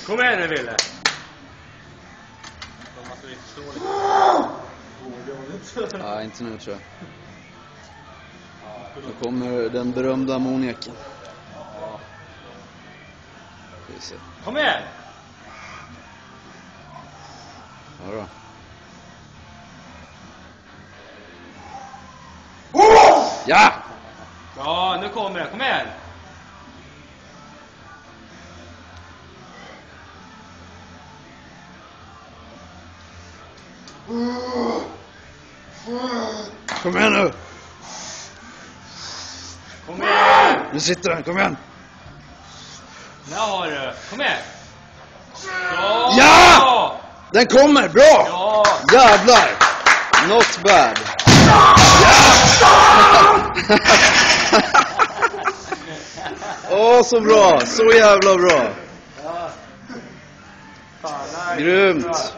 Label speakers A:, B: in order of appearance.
A: Kom igen nu, Ville.
B: Ja, inte nu tror jag. Nu kommer den berömda ammoniaken.
A: Kom igen!
B: Ja då. Ja!
A: Ja, nu kommer det. Kom igen!
B: Kom igen nu!
A: Kom igen!
B: Nu sitter den, kom igen!
A: Där har du. Kom igen! Ja!
B: Ja! Den kommer, bra!
A: Ja!
B: Jävlar! Not bad. Åh, så bra! Så jävla bra!
A: Fan, nej.
B: Grymt!